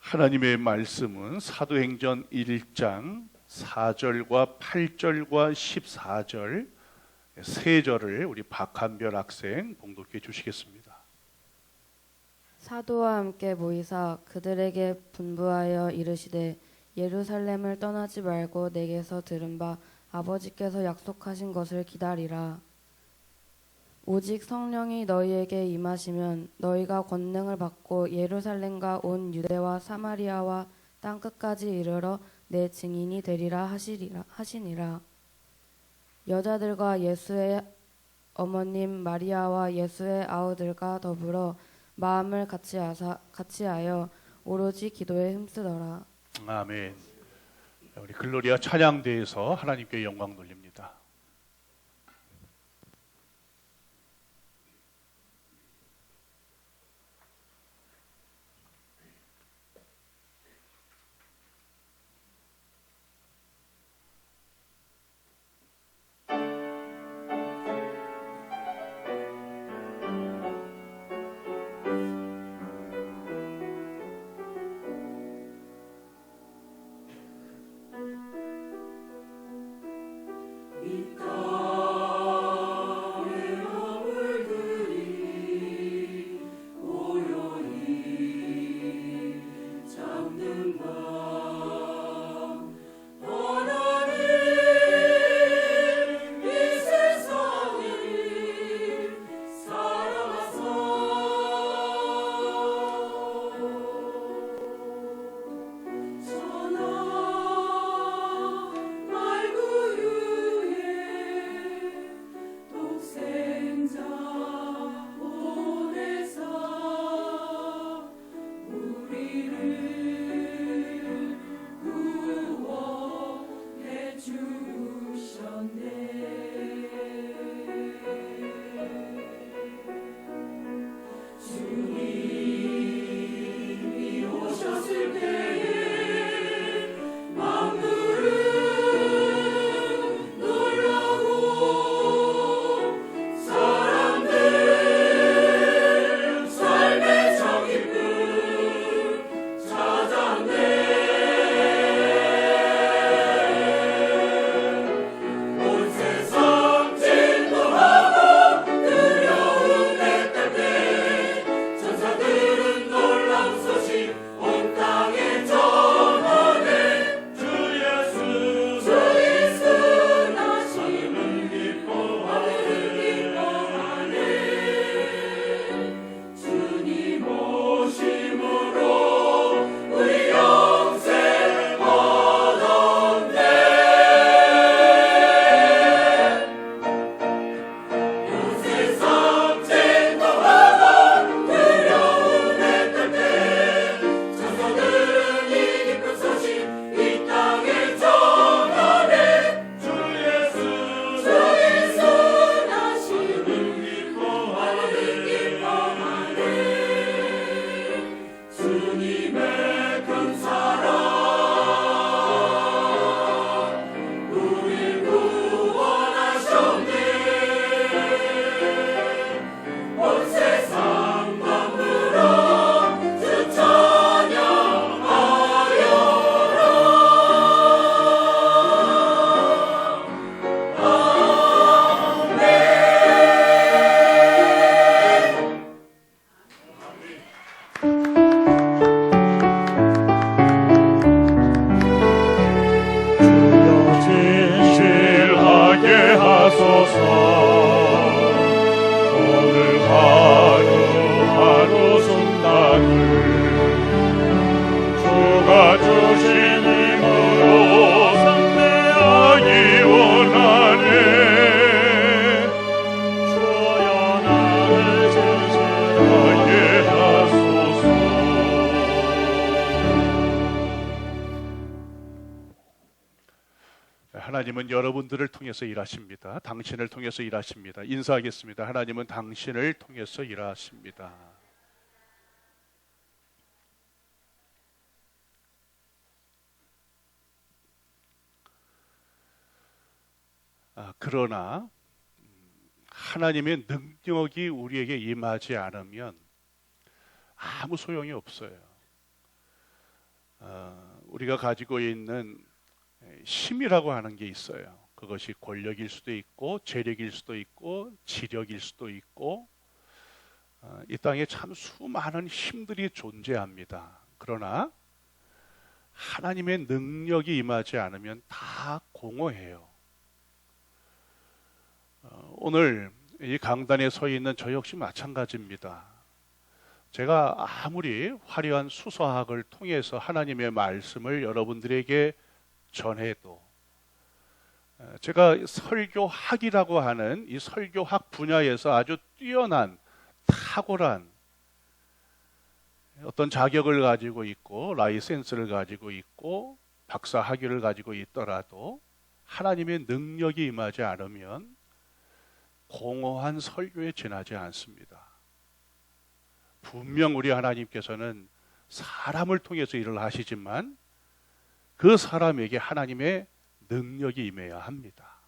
하나님의 말씀은 사도행전 1장 4절과 8절과 14절 세 절을 우리 박한별 학생 봉독해 주시겠습니다. 사도와 함께 모이사 그들에게 분부하여 이르시되 예루살렘을 떠나지 말고 내게서 들은 바 아버지께서 약속하신 것을 기다리라. 오직 성령이 너희에게 임하시면 너희가 권능을 받고 예루살렘과 온 유대와 사마리아와 땅끝까지 이르러 내 증인이 되리라 하시니라. 여자들과 예수의 어머님 마리아와 예수의 아우들과 더불어 마음을 같이하여 오로지 기도에 힘쓰더라. 아멘. 우리 글로리아 찬양대에서 하나님께 영광 돌립니다. 하나님은 여러분들을 통해서 일하십니다. 당신을 통해서 일하십니다. 인사하겠습니다. 하나님은 당신을 통해서 일하십니다. 그러나 하나님의 능력이 우리에게 임하지 않으면 아무 소용이 없어요. 우리가 가지고 있는 힘이라고 하는 게 있어요. 그것이 권력일 수도 있고 재력일 수도 있고 지력일 수도 있고 이 땅에 참 수많은 힘들이 존재합니다. 그러나 하나님의 능력이 임하지 않으면 다 공허해요. 오늘 이 강단에 서 있는 저 역시 마찬가지입니다. 제가 아무리 화려한 수서학을 통해서 하나님의 말씀을 여러분들에게 전해도 제가 설교학이라고 하는 이 설교학 분야에서 아주 뛰어난 탁월한 어떤 자격을 가지고 있고 라이센스를 가지고 있고 박사 학위를 가지고 있더라도 하나님의 능력이 임하지 않으면 공허한 설교에 지나지 않습니다. 분명 우리 하나님께서는 사람을 통해서 일을 하시지만 그 사람에게 하나님의 능력이 임해야 합니다.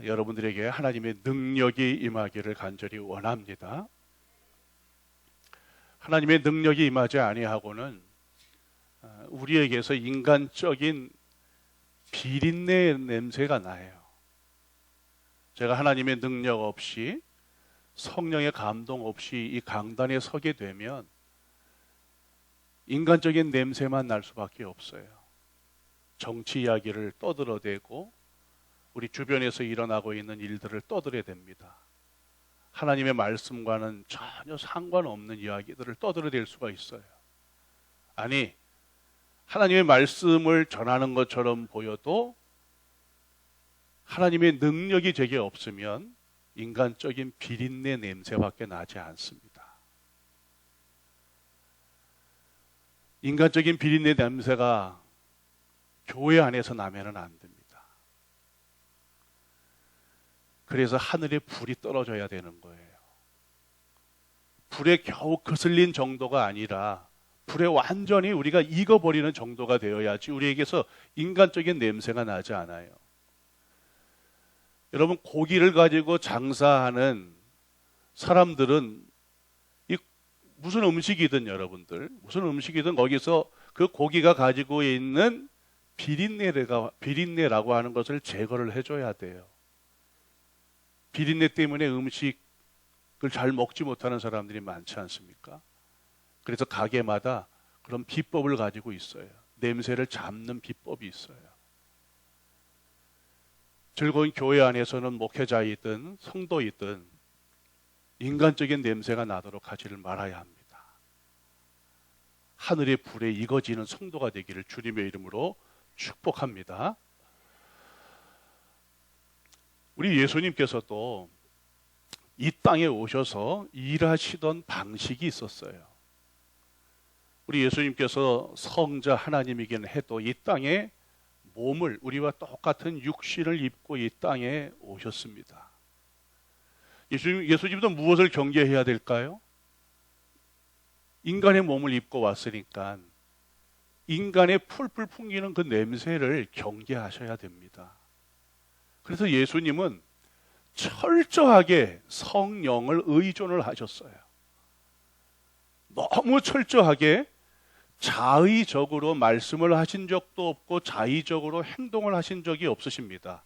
여러분들에게 하나님의 능력이 임하기를 간절히 원합니다. 하나님의 능력이 임하지 아니하고는 우리에게서 인간적인 비린내 냄새가 나요. 제가 하나님의 능력 없이 성령의 감동 없이 이 강단에 서게 되면 인간적인 냄새만 날 수밖에 없어요. 정치 이야기를 떠들어대고 우리 주변에서 일어나고 있는 일들을 떠들어댑니다. 하나님의 말씀과는 전혀 상관없는 이야기들을 떠들어댈 수가 있어요. 아니, 하나님의 말씀을 전하는 것처럼 보여도 하나님의 능력이 제게 없으면 인간적인 비린내 냄새밖에 나지 않습니다. 인간적인 비린내 냄새가 교회 안에서 나면은 안 됩니다. 그래서 하늘에 불이 떨어져야 되는 거예요. 불에 겨우 거슬린 정도가 아니라 불에 완전히 우리가 익어버리는 정도가 되어야지 우리에게서 인간적인 냄새가 나지 않아요. 여러분, 고기를 가지고 장사하는 사람들은 무슨 음식이든 여러분들 무슨 음식이든 거기서 그 고기가 가지고 있는 비린내라고 하는 것을 제거를 해줘야 돼요. 비린내 때문에 음식을 잘 먹지 못하는 사람들이 많지 않습니까? 그래서 가게마다 그런 비법을 가지고 있어요. 냄새를 잡는 비법이 있어요. 즐거운 교회 안에서는 목회자이든 성도이든 인간적인 냄새가 나도록 하지를 말아야 합니다. 하늘의 불에 익어지는 성도가 되기를 주님의 이름으로 축복합니다. 우리 예수님께서도 이 땅에 오셔서 일하시던 방식이 있었어요. 우리 예수님께서 성자 하나님이긴 해도 이 땅에 몸을 우리와 똑같은 육신을 입고 이 땅에 오셨습니다. 예수님도 무엇을 경계해야 될까요? 인간의 몸을 입고 왔으니까 인간의 풀풀 풍기는 그 냄새를 경계하셔야 됩니다. 그래서 예수님은 철저하게 성령을 의존을 하셨어요. 너무 철저하게 자의적으로 말씀을 하신 적도 없고 자의적으로 행동을 하신 적이 없으십니다.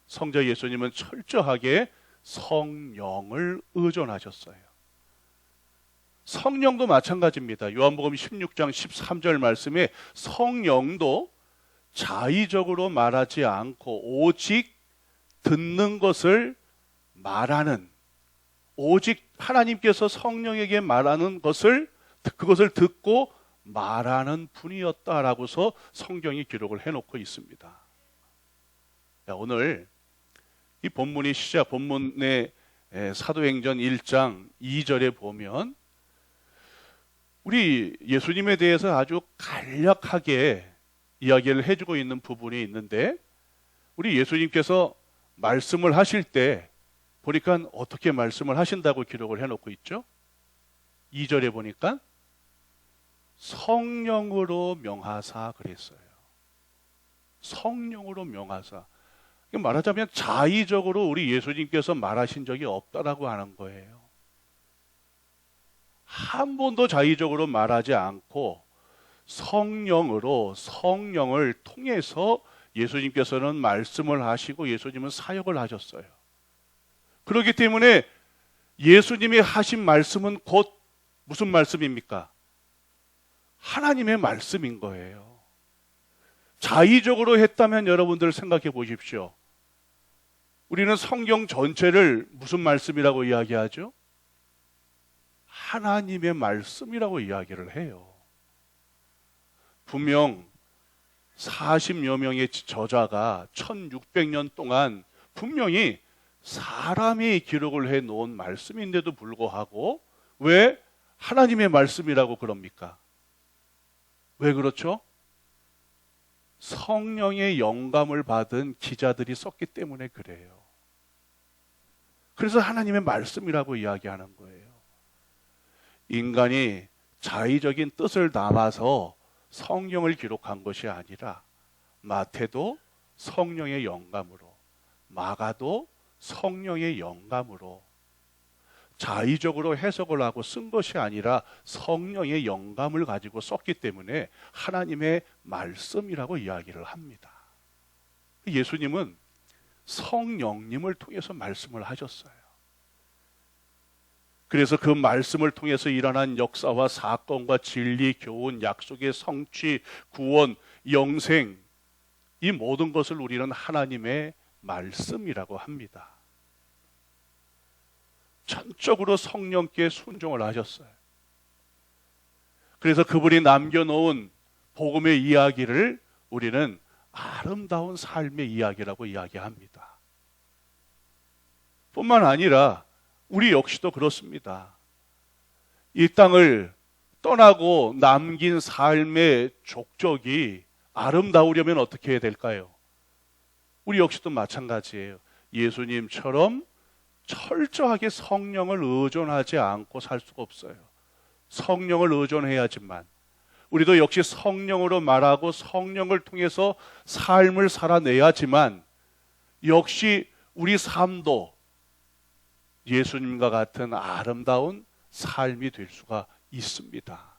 성자 예수님은 철저하게 성령을 의존하셨어요. 성령도 마찬가지입니다. 요한복음 16장 13절 말씀에 성령도 자의적으로 말하지 않고 오직 듣는 것을 말하는, 오직 하나님께서 성령에게 말하는 것을 그것을 듣고 말하는 분이었다라고서 성경이 기록을 해놓고 있습니다. 오늘 이 본문의 사도행전 1장 2절에 보면 우리 예수님에 대해서 아주 간략하게 이야기를 해주고 있는 부분이 있는데 우리 예수님께서 말씀을 하실 때 보니까 어떻게 말씀을 하신다고 기록을 해놓고 있죠? 2절에 보니까 성령으로 명하사 그랬어요. 성령으로 명하사. 말하자면 자의적으로 우리 예수님께서 말하신 적이 없다라고 하는 거예요. 한 번도 자의적으로 말하지 않고 성령을 통해서 예수님께서는 말씀을 하시고 예수님은 사역을 하셨어요. 그렇기 때문에 예수님이 하신 말씀은 곧 무슨 말씀입니까? 하나님의 말씀인 거예요. 자의적으로 했다면 여러분들 생각해 보십시오. 우리는 성경 전체를 무슨 말씀이라고 이야기하죠? 하나님의 말씀이라고 이야기를 해요. 분명 40여 명의 저자가 1600년 동안 분명히 사람이 기록을 해 놓은 말씀인데도 불구하고 왜 하나님의 말씀이라고 그럽니까? 왜 그렇죠? 성령의 영감을 받은 기자들이 썼기 때문에 그래요. 그래서 하나님의 말씀이라고 이야기하는 거예요. 인간이 자의적인 뜻을 담아서 성경을 기록한 것이 아니라 마태도 성령의 영감으로, 마가도 성령의 영감으로 자의적으로 해석을 하고 쓴 것이 아니라 성령의 영감을 가지고 썼기 때문에 하나님의 말씀이라고 이야기를 합니다. 예수님은 성령님을 통해서 말씀을 하셨어요. 그래서 그 말씀을 통해서 일어난 역사와 사건과 진리, 교훈, 약속의 성취, 구원, 영생, 이 모든 것을 우리는 하나님의 말씀이라고 합니다. 전적으로 성령께 순종을 하셨어요. 그래서 그분이 남겨놓은 복음의 이야기를 우리는 아름다운 삶의 이야기라고 이야기합니다. 뿐만 아니라 우리 역시도 그렇습니다. 이 땅을 떠나고 남긴 삶의 족적이 아름다우려면 어떻게 해야 될까요? 우리 역시도 마찬가지예요. 예수님처럼 철저하게 성령을 의존하지 않고 살 수가 없어요. 성령을 의존해야지만 우리도 역시 성령으로 말하고 성령을 통해서 삶을 살아내야지만 역시 우리 삶도 예수님과 같은 아름다운 삶이 될 수가 있습니다.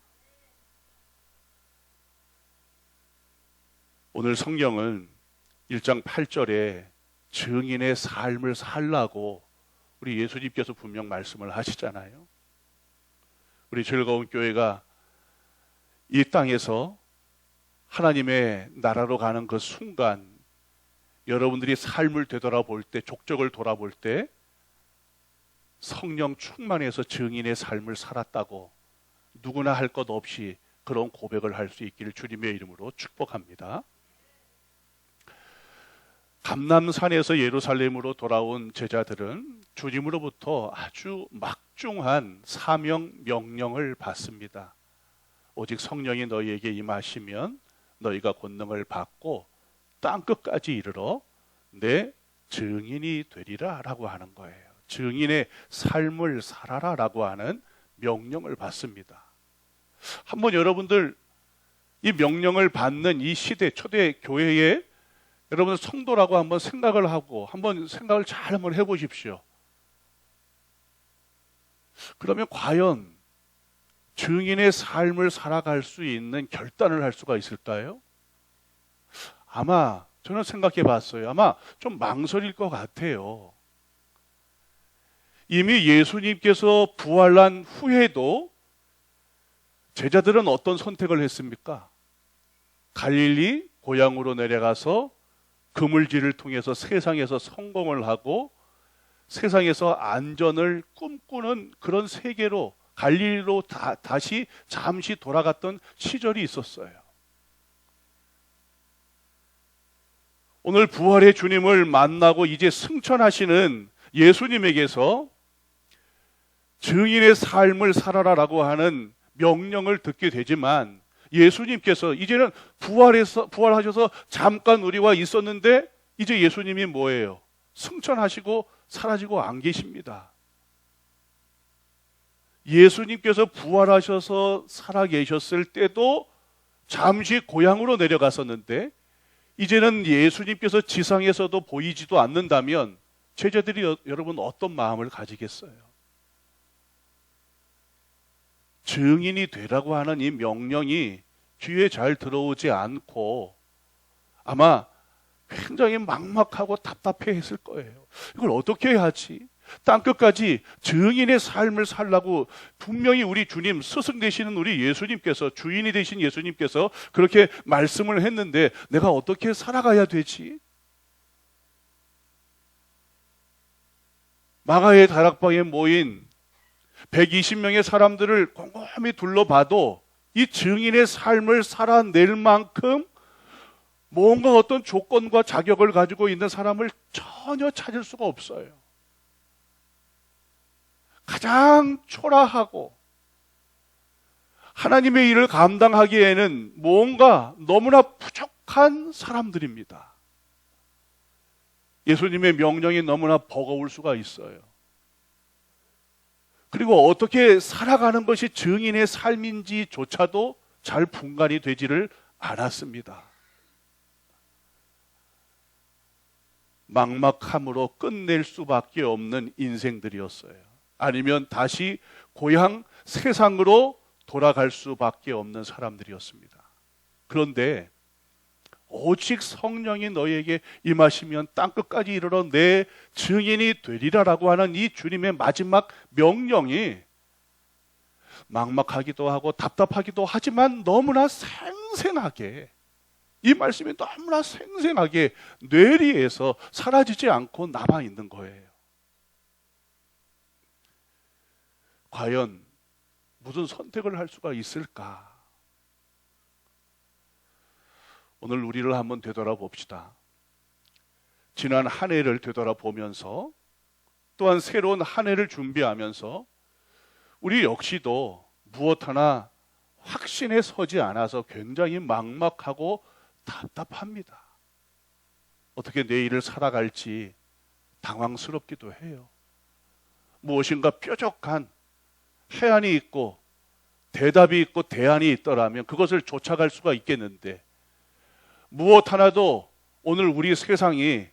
오늘 성경은 1장 8절에 증인의 삶을 살라고 우리 예수님께서 분명 말씀을 하시잖아요. 우리 즐거운 교회가 이 땅에서 하나님의 나라로 가는 그 순간 여러분들이 삶을 되돌아볼 때, 족적을 돌아볼 때 성령 충만해서 증인의 삶을 살았다고 누구나 할 것 없이 그런 고백을 할 수 있기를 주님의 이름으로 축복합니다. 감람산에서 예루살렘으로 돌아온 제자들은 주님으로부터 아주 막중한 사명 명령을 받습니다. 오직 성령이 너희에게 임하시면 너희가 권능을 받고 땅끝까지 이르러 내 증인이 되리라 라고 하는 거예요. 증인의 삶을 살아라 라고 하는 명령을 받습니다. 한번 여러분들 이 명령을 받는 이 시대 초대 교회에 여러분 성도라고 한번 생각을 하고 한번 생각을 잘 한번 해보십시오. 그러면 과연 증인의 삶을 살아갈 수 있는 결단을 할 수가 있을까요? 아마 저는 생각해 봤어요. 아마 좀 망설일 것 같아요. 이미 예수님께서 부활한 후에도 제자들은 어떤 선택을 했습니까? 갈릴리 고향으로 내려가서 그물질을 통해서 세상에서 성공을 하고 세상에서 안전을 꿈꾸는 그런 세계로 갈릴리로 다시 잠시 돌아갔던 시절이 있었어요. 오늘 부활의 주님을 만나고 이제 승천하시는 예수님에게서 증인의 삶을 살아라라고 하는 명령을 듣게 되지만 예수님께서 이제는 부활하셔서 잠깐 우리와 있었는데 이제 예수님이 뭐예요? 승천하시고 사라지고 안 계십니다. 예수님께서 부활하셔서 살아계셨을 때도 잠시 고향으로 내려갔었는데 이제는 예수님께서 지상에서도 보이지도 않는다면 제자들이 여러분 어떤 마음을 가지겠어요? 증인이 되라고 하는 이 명령이 귀에 잘 들어오지 않고 아마 굉장히 막막하고 답답해 했을 거예요. 이걸 어떻게 해야 하지? 땅끝까지 증인의 삶을 살라고 분명히 우리 주님, 스승 되시는 우리 예수님께서, 주인이 되신 예수님께서 그렇게 말씀을 했는데 내가 어떻게 살아가야 되지? 마가의 다락방에 모인 120명의 사람들을 곰곰이 둘러봐도 이 증인의 삶을 살아낼 만큼 뭔가 어떤 조건과 자격을 가지고 있는 사람을 전혀 찾을 수가 없어요. 가장 초라하고 하나님의 일을 감당하기에는 뭔가 너무나 부족한 사람들입니다. 예수님의 명령이 너무나 버거울 수가 있어요. 그리고 어떻게 살아가는 것이 증인의 삶인지조차도 잘 분간이 되지를 않았습니다. 막막함으로 끝낼 수밖에 없는 인생들이었어요. 아니면 다시 고향 세상으로 돌아갈 수밖에 없는 사람들이었습니다. 그런데 오직 성령이 너희에게 임하시면 땅끝까지 이르러 내 증인이 되리라라고 하는 이 주님의 마지막 명령이 막막하기도 하고 답답하기도 하지만 너무나 생생하게, 이 말씀이 너무나 생생하게 뇌리에서 사라지지 않고 남아있는 거예요. 과연 무슨 선택을 할 수가 있을까? 오늘 우리를 한번 되돌아봅시다. 지난 한 해를 되돌아보면서 또한 새로운 한 해를 준비하면서 우리 역시도 무엇 하나 확신에 서지 않아서 굉장히 막막하고 답답합니다. 어떻게 내일을 살아갈지 당황스럽기도 해요. 무엇인가 뾰족한 해안이 있고 대답이 있고 대안이 있더라면 그것을 쫓아갈 수가 있겠는데 무엇 하나도 오늘 우리 세상이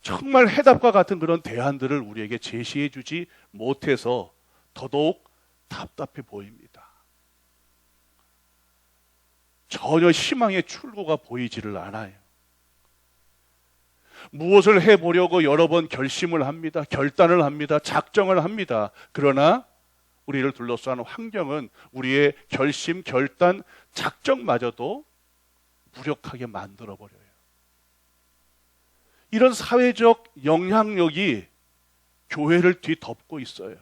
정말 해답과 같은 그런 대안들을 우리에게 제시해 주지 못해서 더더욱 답답해 보입니다. 전혀 희망의 출구가 보이지를 않아요. 무엇을 해보려고 여러 번 결심을 합니다. 결단을 합니다. 작정을 합니다. 그러나 우리를 둘러싼 환경은 우리의 결심, 결단, 작정마저도 무력하게 만들어버려요. 이런 사회적 영향력이 교회를 뒤덮고 있어요.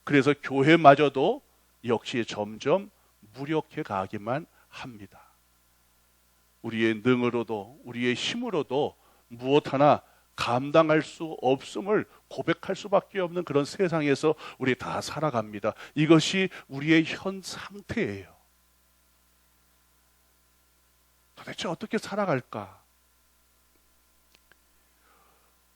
그래서 교회마저도 역시 점점 무력해 가기만 합니다. 우리의 능으로도 우리의 힘으로도 무엇 하나 감당할 수 없음을 고백할 수밖에 없는 그런 세상에서 우리 다 살아갑니다. 이것이 우리의 현 상태예요. 도대체 어떻게 살아갈까?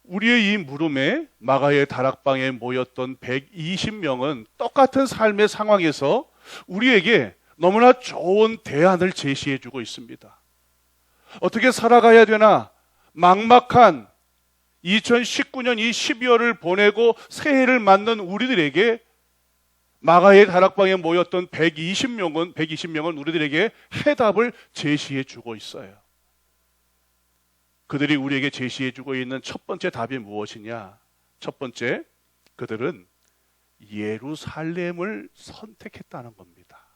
우리의 이 물음에 마가의 다락방에 모였던 120명은 똑같은 삶의 상황에서 우리에게 너무나 좋은 대안을 제시해 주고 있습니다. 어떻게 살아가야 되나? 막막한 2019년 이 12월을 보내고 새해를 맞는 우리들에게 마가의 다락방에 모였던 120명은 우리들에게 해답을 제시해 주고 있어요. 그들이 우리에게 제시해 주고 있는 첫 번째 답이 무엇이냐? 첫 번째, 그들은 예루살렘을 선택했다는 겁니다.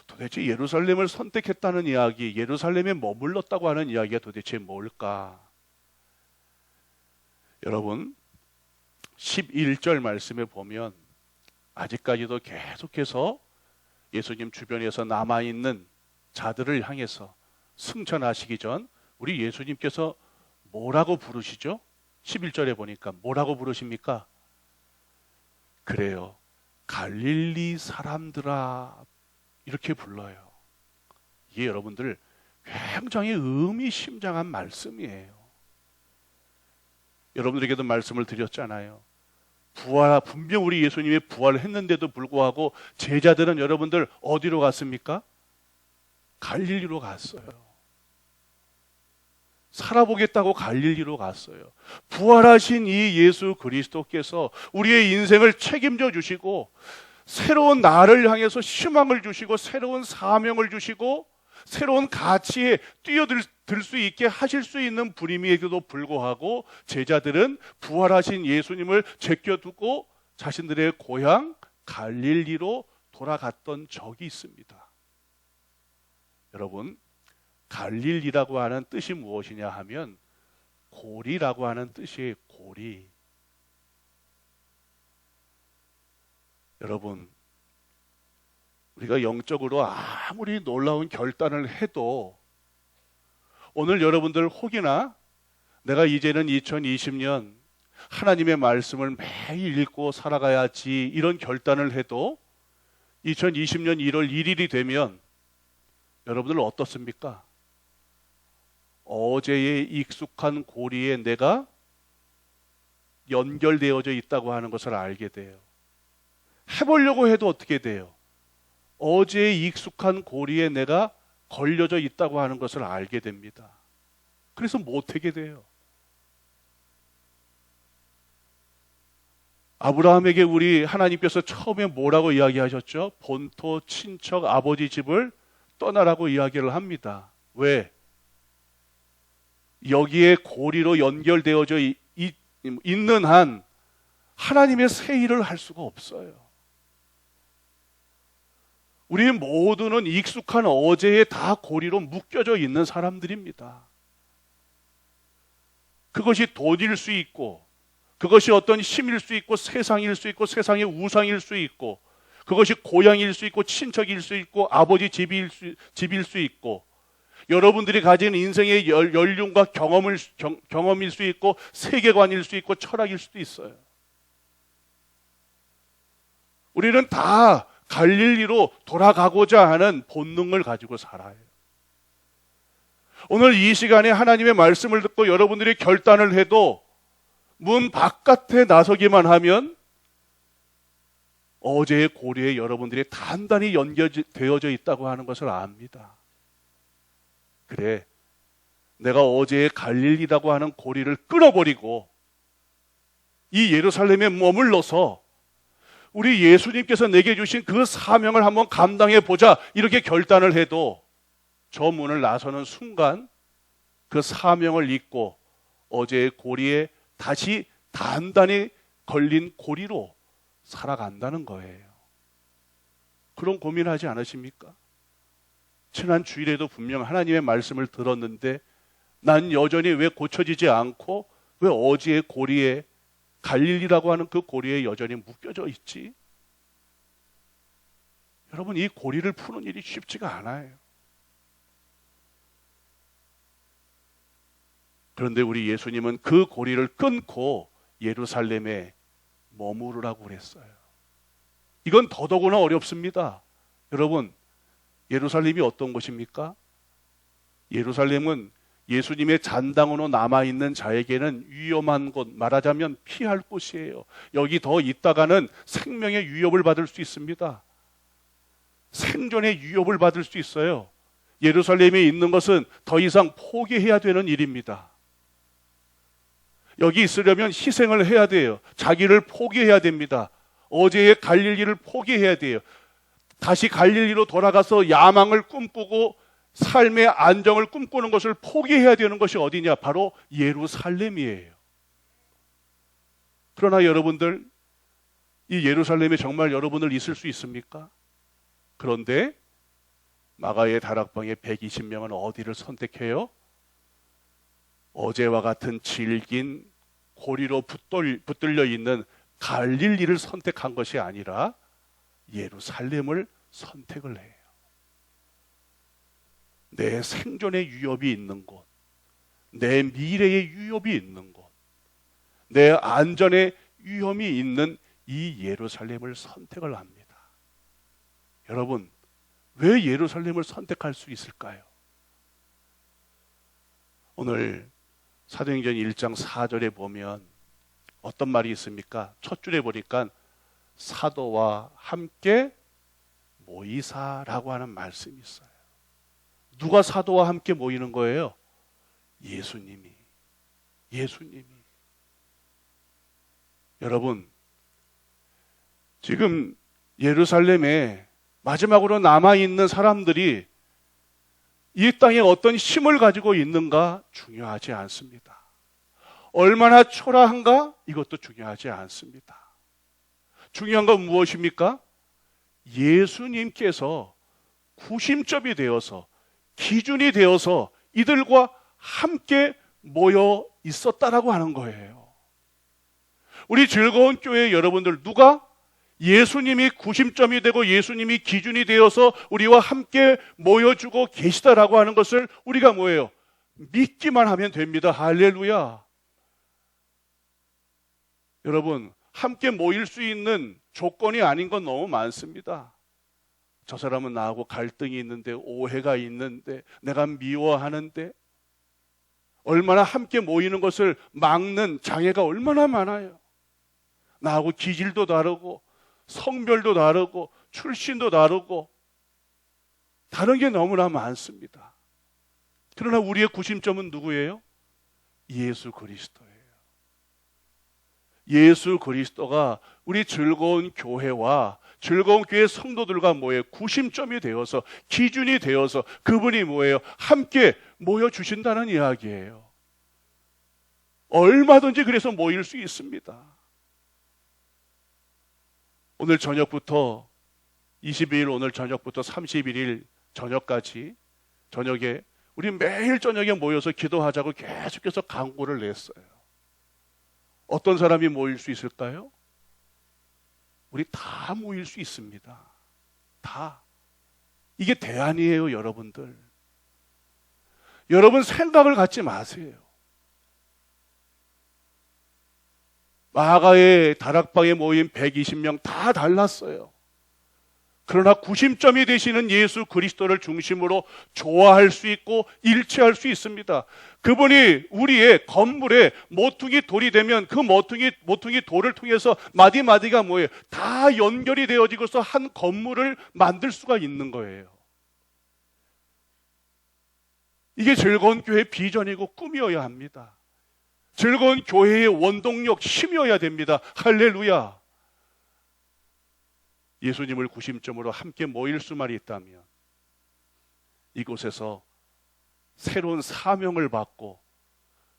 도대체 예루살렘을 선택했다는 이야기, 예루살렘에 머물렀다고 하는 이야기가 도대체 뭘까? 여러분, 11절 말씀에 보면 아직까지도 계속해서 예수님 주변에서 남아있는 자들을 향해서 승천하시기 전 우리 예수님께서 뭐라고 부르시죠? 11절에 보니까 뭐라고 부르십니까? 그래요, 갈릴리 사람들아, 이렇게 불러요. 이게 여러분들 굉장히 의미심장한 말씀이에요. 여러분들에게도 말씀을 드렸잖아요. 분명 우리 예수님이 부활을 했는데도 불구하고 제자들은 여러분들 어디로 갔습니까? 갈릴리로 갔어요. 살아보겠다고 갈릴리로 갔어요. 부활하신 이 예수 그리스도께서 우리의 인생을 책임져 주시고 새로운 나를 향해서 희망을 주시고 새로운 사명을 주시고 새로운 가치에 뛰어들 수 있게 하실 수 있는 분임에도 불구하고 제자들은 부활하신 예수님을 제껴두고 자신들의 고향 갈릴리로 돌아갔던 적이 있습니다. 여러분, 갈릴리라고 하는 뜻이 무엇이냐 하면 고리라고 하는 뜻이에요. 고리. 여러분, 우리가 영적으로 아무리 놀라운 결단을 해도 오늘 여러분들 혹이나 내가 이제는 2020년 하나님의 말씀을 매일 읽고 살아가야지 이런 결단을 해도 2020년 1월 1일이 되면 여러분들 어떻습니까? 어제의 익숙한 고리에 내가 연결되어져 있다고 하는 것을 알게 돼요. 해보려고 해도 어떻게 돼요? 어제의 익숙한 고리에 내가 걸려져 있다고 하는 것을 알게 됩니다. 그래서 못하게 돼요. 아브라함에게 우리 하나님께서 처음에 뭐라고 이야기하셨죠? 본토 친척 아버지 집을 떠나라고 이야기를 합니다. 왜? 여기에 고리로 연결되어져 있는 한 하나님의 새 일을 할 수가 없어요. 우리 모두는 익숙한 어제에 다 고리로 묶여져 있는 사람들입니다. 그것이 돈일 수 있고, 그것이 어떤 힘일 수 있고, 세상일 수 있고, 세상의 우상일 수 있고, 그것이 고향일 수 있고, 친척일 수 있고, 아버지 집일 수 있고, 여러분들이 가진 인생의 연륜과 경험일 수 있고, 세계관일 수 있고, 철학일 수도 있어요. 우리는 다 갈릴리로 돌아가고자 하는 본능을 가지고 살아요. 오늘 이 시간에 하나님의 말씀을 듣고 여러분들이 결단을 해도 문 바깥에 나서기만 하면 어제의 고리에 여러분들이 단단히 연결되어져 있다고 하는 것을 압니다. 그래, 내가 어제의 갈릴리라고 하는 고리를 끊어버리고 이 예루살렘에 머물러서 우리 예수님께서 내게 주신 그 사명을 한번 감당해 보자 이렇게 결단을 해도 저 문을 나서는 순간 그 사명을 잊고 어제의 고리에 다시 단단히 걸린 고리로 살아간다는 거예요. 그런 고민하지 않으십니까? 지난 주일에도 분명 하나님의 말씀을 들었는데 난 여전히 왜 고쳐지지 않고 왜 어제의 고리에 갈릴리라고 하는 그 고리에 여전히 묶여져 있지? 여러분, 이 고리를 푸는 일이 쉽지가 않아요. 그런데 우리 예수님은 그 고리를 끊고 예루살렘에 머무르라고 그랬어요. 이건 더더구나 어렵습니다. 여러분, 예루살렘이 어떤 곳입니까? 예루살렘은 예수님의 잔당으로 남아있는 자에게는 위험한 곳, 말하자면 피할 곳이에요. 여기 더 있다가는 생명의 위협을 받을 수 있습니다. 생존의 위협을 받을 수 있어요. 예루살렘에 있는 것은 더 이상 포기해야 되는 일입니다. 여기 있으려면 희생을 해야 돼요. 자기를 포기해야 됩니다. 어제의 갈릴리를 포기해야 돼요. 다시 갈릴리로 돌아가서 야망을 꿈꾸고 삶의 안정을 꿈꾸는 것을 포기해야 되는 것이 어디냐? 바로 예루살렘이에요. 그러나 여러분들, 이 예루살렘에 정말 여러분들 있을 수 있습니까? 그런데 마가의 다락방의 120명은 어디를 선택해요? 어제와 같은 질긴 고리로 붙들려 있는 갈릴리를 선택한 것이 아니라 예루살렘을 선택을 해요. 내 생존의 위협이 있는 곳, 내 미래의 위협이 있는 곳, 내 안전의 위험이 있는 이 예루살렘을 선택을 합니다. 여러분, 왜 예루살렘을 선택할 수 있을까요? 오늘 사도행전 1장 4절에 보면 어떤 말이 있습니까? 첫 줄에 보니까 사도와 함께 모이사라고 하는 말씀이 있어요. 누가 사도와 함께 모이는 거예요? 예수님이. 여러분, 지금 예루살렘에 마지막으로 남아있는 사람들이 이 땅에 어떤 힘을 가지고 있는가 중요하지 않습니다. 얼마나 초라한가 이것도 중요하지 않습니다. 중요한 건 무엇입니까? 예수님께서 구심점이 되어서 기준이 되어서 이들과 함께 모여 있었다라고 하는 거예요. 우리 즐거운 교회 여러분들, 누가 예수님이 구심점이 되고 예수님이 기준이 되어서 우리와 함께 모여주고 계시다라고 하는 것을 우리가 뭐예요? 믿기만 하면 됩니다. 할렐루야. 여러분, 함께 모일 수 있는 조건이 아닌 건 너무 많습니다. 저 사람은 나하고 갈등이 있는데, 오해가 있는데, 내가 미워하는데, 얼마나 함께 모이는 것을 막는 장애가 얼마나 많아요. 나하고 기질도 다르고 성별도 다르고 출신도 다르고 다른 게 너무나 많습니다. 그러나 우리의 구심점은 누구예요? 예수 그리스도예요. 예수 그리스도가 우리 즐거운 교회와 즐거운 교회 성도들과 뭐예요? 구심점이 되어서 기준이 되어서 그분이 뭐예요? 함께 모여주신다는 이야기예요. 얼마든지 그래서 모일 수 있습니다. 오늘 저녁부터 22일 오늘 저녁부터 31일 저녁까지 저녁에 우리 매일 저녁에 모여서 기도하자고 계속해서 강구를 냈어요. 어떤 사람이 모일 수 있을까요? 우리 다 모일 수 있습니다. 다. 이게 대안이에요, 여러분들. 여러분 생각을 갖지 마세요. 마가의 다락방에 모인 120명 다 달랐어요. 그러나 구심점이 되시는 예수 그리스도를 중심으로 좋아할 수 있고 일치할 수 있습니다. 그분이 우리의 건물에 모퉁이 돌이 되면 그 모퉁이 돌을 통해서 마디마디가 뭐예요? 다 연결이 되어지고서 한 건물을 만들 수가 있는 거예요. 이게 즐거운 교회 비전이고 꿈이어야 합니다. 즐거운 교회의 원동력, 힘이어야 됩니다. 할렐루야. 예수님을 구심점으로 함께 모일 수만 있다면 이곳에서 새로운 사명을 받고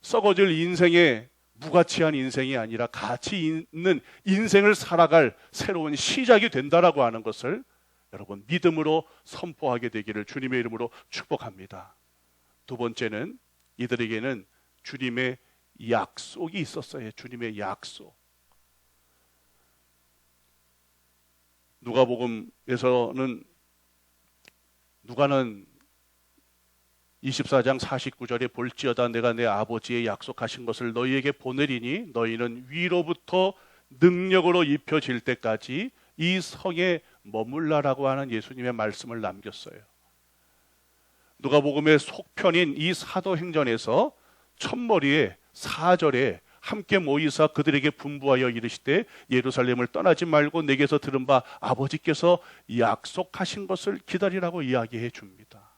썩어질 인생의 무가치한 인생이 아니라 가치 있는 인생을 살아갈 새로운 시작이 된다라고 하는 것을 여러분 믿음으로 선포하게 되기를 주님의 이름으로 축복합니다. 두 번째는 이들에게는 주님의 약속이 있었어요. 주님의 약속. 누가복음에서는 누가는 24장 49절에 볼지어다 내가 내 아버지의 약속하신 것을 너희에게 보내리니 너희는 위로부터 능력으로 입혀질 때까지 이 성에 머물라라고 하는 예수님의 말씀을 남겼어요. 누가복음의 속편인 이 사도행전에서 첫머리에 4절에 함께 모이사 그들에게 분부하여 이르시되 예루살렘을 떠나지 말고 내게서 들은 바 아버지께서 약속하신 것을 기다리라고 이야기해 줍니다.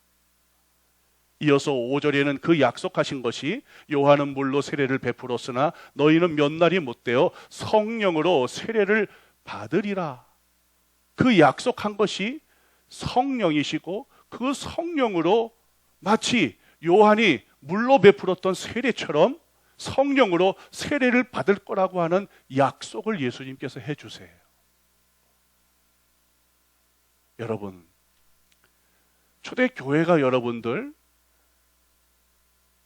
이어서 5절에는 그 약속하신 것이 요한은 물로 세례를 베풀었으나 너희는 몇 날이 못되어 성령으로 세례를 받으리라. 그 약속한 것이 성령이시고 그 성령으로 마치 요한이 물로 베풀었던 세례처럼 성령으로 세례를 받을 거라고 하는 약속을 예수님께서 해주세요. 여러분, 초대교회가 여러분들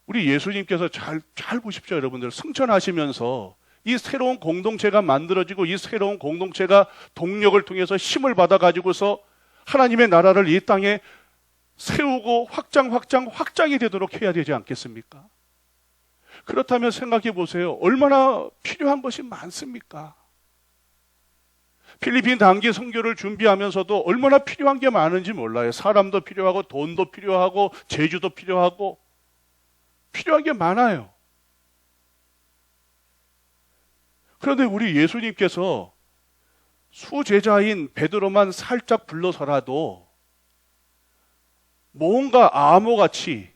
우리 예수님께서 잘 보십시오. 여러분들 승천하시면서 이 새로운 공동체가 만들어지고 이 새로운 공동체가 동력을 통해서 힘을 받아가지고서 하나님의 나라를 이 땅에 세우고 확장이 되도록 해야 되지 않겠습니까? 그렇다면 생각해 보세요. 얼마나 필요한 것이 많습니까? 필리핀 단기 선교를 준비하면서도 얼마나 필요한 게 많은지 몰라요. 사람도 필요하고 돈도 필요하고 재주도 필요하고 필요한 게 많아요. 그런데 우리 예수님께서 수제자인 베드로만 살짝 불러서라도 뭔가 암호같이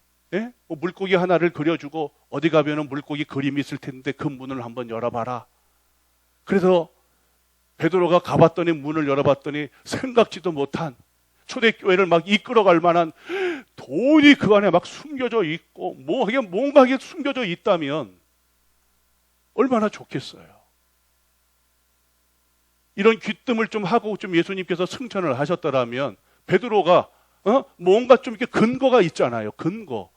물고기 하나를 그려주고 어디 가면은 물고기 그림이 있을 텐데 그 문을 한번 열어봐라. 그래서 베드로가 가봤더니 문을 열어봤더니 생각지도 못한 초대교회를 막 이끌어갈 만한 돈이 그 안에 막 숨겨져 있고 뭔가 하게 숨겨져 있다면 얼마나 좋겠어요. 이런 귀뜸을 좀 하고 좀 예수님께서 승천을 하셨더라면 베드로가 뭔가 좀 이렇게 근거가 있잖아요. 근거.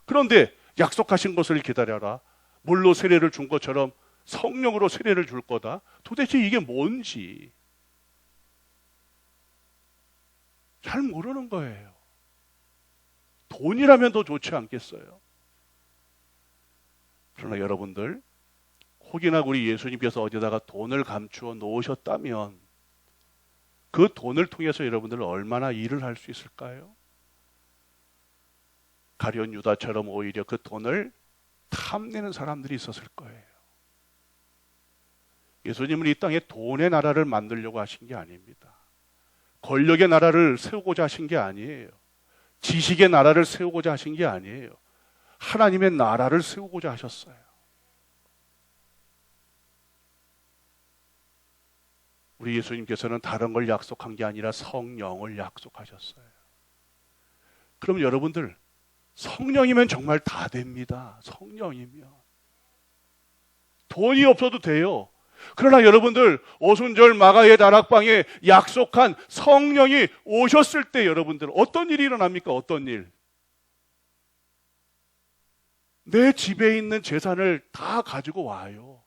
그런데 약속하신 것을 기다려라. 물로 세례를 준 것처럼 성령으로 세례를 줄 거다. 도대체 이게 뭔지 잘 모르는 거예요. 돈이라면 더 좋지 않겠어요? 그러나 여러분들, 혹이나 우리 예수님께서 어디다가 돈을 감추어 놓으셨다면 그 돈을 통해서 여러분들 얼마나 일을 할 수 있을까요? 가룟 유다처럼 오히려 그 돈을 탐내는 사람들이 있었을 거예요. 예수님은 이 땅에 돈의 나라를 만들려고 하신 게 아닙니다. 권력의 나라를 세우고자 하신 게 아니에요. 지식의 나라를 세우고자 하신 게 아니에요. 하나님의 나라를 세우고자 하셨어요. 우리 예수님께서는 다른 걸 약속한 게 아니라 성령을 약속하셨어요. 그럼 여러분들, 성령이면 정말 다 됩니다. 성령이면. 돈이 없어도 돼요. 그러나 여러분들, 오순절 마가의 다락방에 약속한 성령이 오셨을 때 여러분들 어떤 일이 일어납니까? 어떤 일? 내 집에 있는 재산을 다 가지고 와요.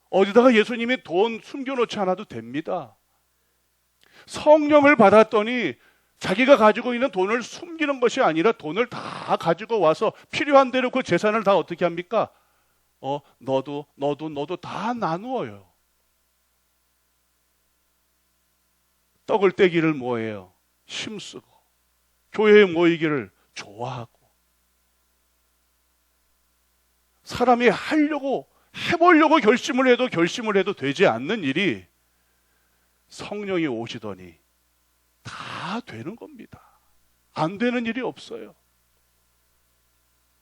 어디다가 예수님이 돈 숨겨놓지 않아도 됩니다. 성령을 받았더니 자기가 가지고 있는 돈을 숨기는 것이 아니라 돈을 다 가지고 와서 필요한 대로 그 재산을 다 어떻게 합니까? 너도 다 나누어요. 떡을 떼기를 뭐해요? 힘쓰고 교회에 모이기를 좋아하고 사람이 해보려고 결심을 해도 되지 않는 일이 성령이 오시더니 다 되는 겁니다. 안 되는 일이 없어요.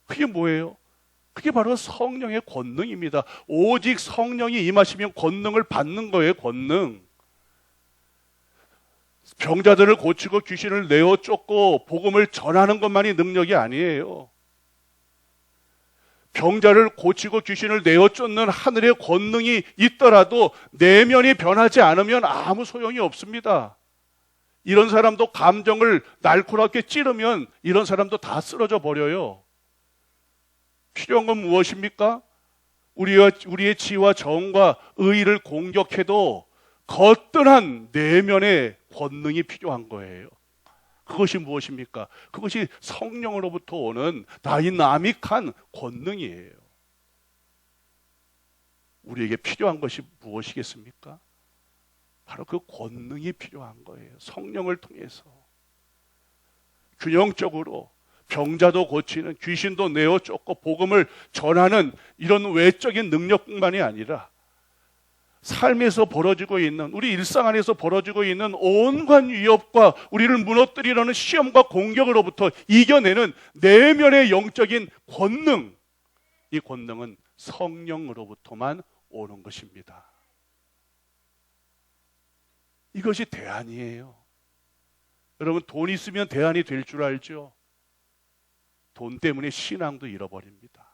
그게 뭐예요? 그게 바로 성령의 권능입니다. 오직 성령이 임하시면 권능을 받는 거예요. 권능. 병자들을 고치고 귀신을 내어 쫓고 복음을 전하는 것만이 능력이 아니에요. 병자를 고치고 귀신을 내어 쫓는 하늘의 권능이 있더라도 내면이 변하지 않으면 아무 소용이 없습니다. 이런 사람도 감정을 날카롭게 찌르면 이런 사람도 다 쓰러져 버려요. 필요한 건 무엇입니까? 우리의 지와 정과 의의를 공격해도 거뜬한 내면의 권능이 필요한 거예요. 그것이 무엇입니까? 그것이 성령으로부터 오는 다이나믹한 권능이에요. 우리에게 필요한 것이 무엇이겠습니까? 바로 그 권능이 필요한 거예요. 성령을 통해서 균형적으로 병자도 고치는, 귀신도 내어 쫓고 복음을 전하는 이런 외적인 능력뿐만이 아니라 삶에서 벌어지고 있는, 우리 일상 안에서 벌어지고 있는 온갖 위협과 우리를 무너뜨리려는 시험과 공격으로부터 이겨내는 내면의 영적인 권능, 이 권능은 성령으로부터만 오는 것입니다. 이것이 대안이에요. 여러분, 돈 있으면 대안이 될 줄 알죠? 돈 때문에 신앙도 잃어버립니다.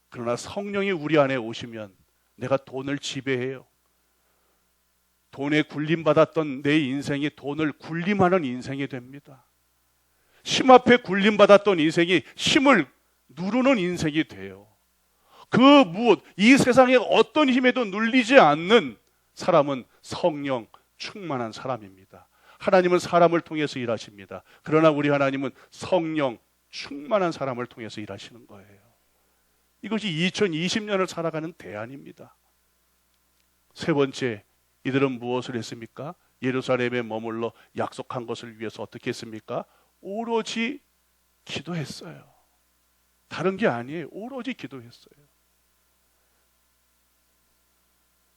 그러나 성령이 우리 안에 오시면 내가 돈을 지배해요. 돈에 굴림받았던 내 인생이 돈을 굴림하는 인생이 됩니다. 힘 앞에 굴림받았던 인생이 힘을 누르는 인생이 돼요. 이 세상의 어떤 힘에도 눌리지 않는 사람은 성령 충만한 사람입니다. 하나님은 사람을 통해서 일하십니다. 그러나 우리 하나님은 성령 충만한 사람을 통해서 일하시는 거예요. 이것이 2020년을 살아가는 대안입니다. 세 번째, 이들은 무엇을 했습니까? 예루살렘에 머물러 약속한 것을 위해서 어떻게 했습니까? 오로지 기도했어요. 다른 게 아니에요. 오로지 기도했어요.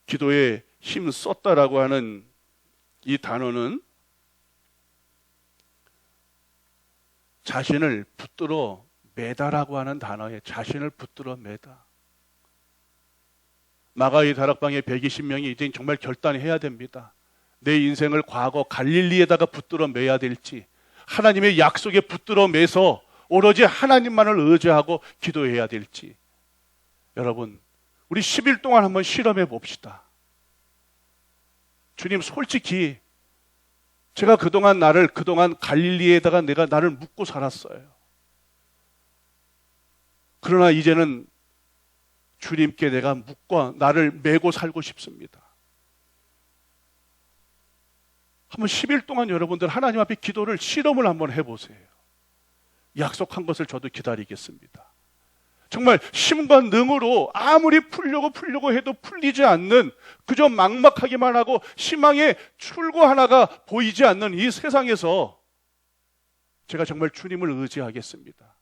기도에 힘 썼다라고 하는 이 단어는 자신을 붙들어 매다라고 하는 단어에 자신을 붙들어 매다. 마가의 다락방의 120명이 이제 정말 결단해야 됩니다. 내 인생을 과거 갈릴리에다가 붙들어 매야 될지, 하나님의 약속에 붙들어 매서 오로지 하나님만을 의지하고 기도해야 될지. 여러분, 우리 10일 동안 한번 실험해 봅시다. 주님, 솔직히 제가 그동안 갈릴리에다가 나를 묻고 살았어요. 그러나 이제는 주님께 내가 묻고 나를 메고 살고 싶습니다. 한번 10일 동안 여러분들 하나님 앞에 기도를 실험을 한번 해보세요. 약속한 것을 저도 기다리겠습니다. 정말 힘과 능으로 아무리 풀려고 해도 풀리지 않는, 그저 막막하기만 하고 희망의 출구 하나가 보이지 않는 이 세상에서 제가 정말 주님을 의지하겠습니다.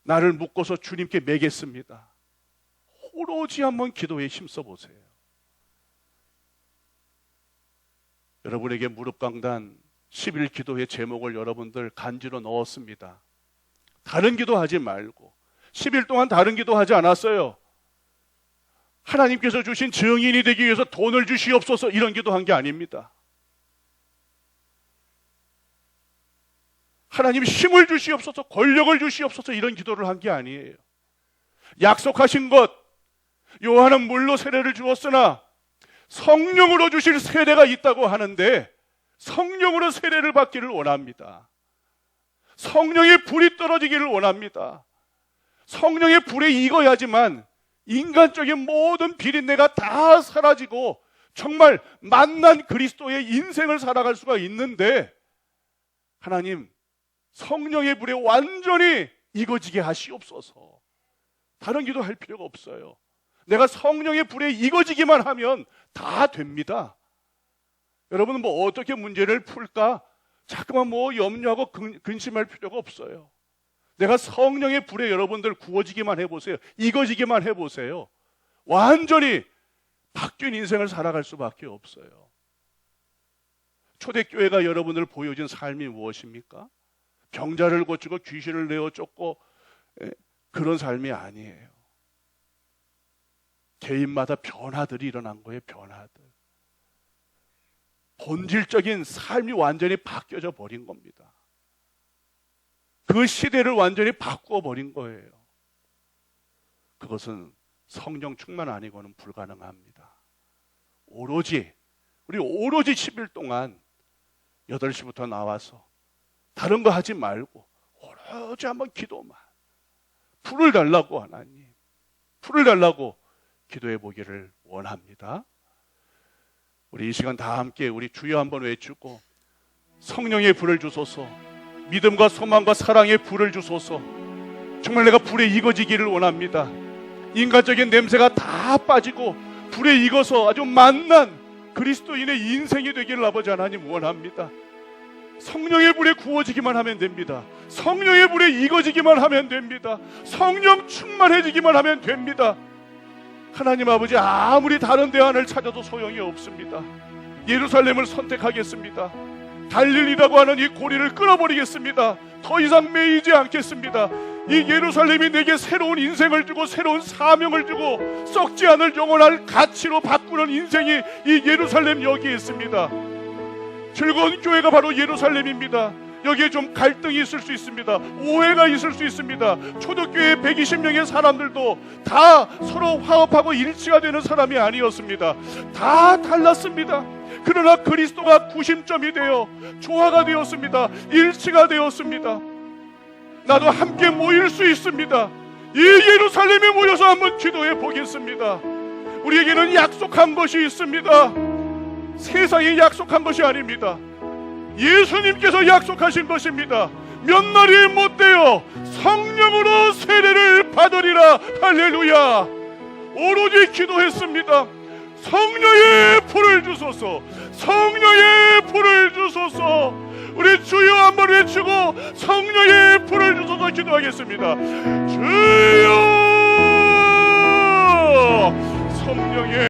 나를 묶어서 주님께 매겠습니다. 오로지 한번 기도에 힘써 보세요. 여러분에게 무릎 강단 10일 기도의 제목을 여러분들 간지로 넣었습니다. 다른 기도하지 말고, 10일 동안 다른 기도하지 않았어요. 하나님께서 주신 증인이 되기 위해서 돈을 주시옵소서 이런 기도한 게 아닙니다. 하나님 힘을 주시옵소서, 권력을 주시옵소서 이런 기도를 한 게 아니에요. 약속하신 것, 요한은 물로 세례를 주었으나 성령으로 주실 세례가 있다고 하는데 성령으로 세례를 받기를 원합니다. 성령의 불이 떨어지기를 원합니다. 성령의 불에 익어야지만 인간적인 모든 비린내가 다 사라지고 정말 만난 그리스도의 인생을 살아갈 수가 있는데, 하나님 성령의 불에 완전히 익어지게 하시옵소서. 다른 기도할 필요가 없어요. 내가 성령의 불에 익어지기만 하면 다 됩니다. 여러분은 어떻게 문제를 풀까? 자꾸만 염려하고 근심할 필요가 없어요. 내가 성령의 불에 여러분들 구워지기만 해보세요. 익어지기만 해보세요. 완전히 바뀐 인생을 살아갈 수밖에 없어요. 초대교회가 여러분들 보여준 삶이 무엇입니까? 병자를 고치고 귀신을 내어 쫓고 그런 삶이 아니에요. 개인마다 변화들이 일어난 거예요. 변화들. 본질적인 삶이 완전히 바뀌어져 버린 겁니다. 그 시대를 완전히 바꾸어 버린 거예요. 그것은 성령 충만 아니고는 불가능합니다. 오로지 10일 동안 8시부터 나와서 다른 거 하지 말고 오로지 한번 기도만, 풀을 달라고, 하나님 풀을 달라고 기도해 보기를 원합니다. 우리 이 시간 다 함께 우리 주여 한번 외치고, 성령의 불을 주소서, 믿음과 소망과 사랑의 불을 주소서. 정말 내가 불에 익어지기를 원합니다. 인간적인 냄새가 다 빠지고 불에 익어서 아주 만난 그리스도인의 인생이 되기를 아버지 하나님 원합니다. 성령의 불에 구워지기만 하면 됩니다. 성령의 불에 익어지기만 하면 됩니다. 성령 충만해지기만 하면 됩니다. 하나님 아버지, 아무리 다른 대안을 찾아도 소용이 없습니다. 예루살렘을 선택하겠습니다. 갈릴리라고 하는 이 고리를 끊어버리겠습니다. 더 이상 매이지 않겠습니다. 이 예루살렘이 내게 새로운 인생을 주고 새로운 사명을 주고 썩지 않을 영원할 가치로 바꾸는 인생이 이 예루살렘 여기에 있습니다. 즐거운 교회가 바로 예루살렘입니다. 여기에 좀 갈등이 있을 수 있습니다. 오해가 있을 수 있습니다. 초대교회 120명의 사람들도 다 서로 화합하고 일치가 되는 사람이 아니었습니다. 다 달랐습니다. 그러나 그리스도가 구심점이 되어 조화가 되었습니다. 일치가 되었습니다. 나도 함께 모일 수 있습니다. 이 예루살렘에 모여서 한번 기도해 보겠습니다. 우리에게는 약속한 것이 있습니다. 세상이 약속한 것이 아닙니다. 예수님께서 약속하신 것입니다. 몇 날이 못되어 성령으로 세례를 받으리라. 할렐루야. 오로지 기도했습니다. 성령의 불을 주소서, 성령의 불을 주소서. 우리 주여 한번 외치고 성령의 불을 주소서 기도하겠습니다. 주여, 성령의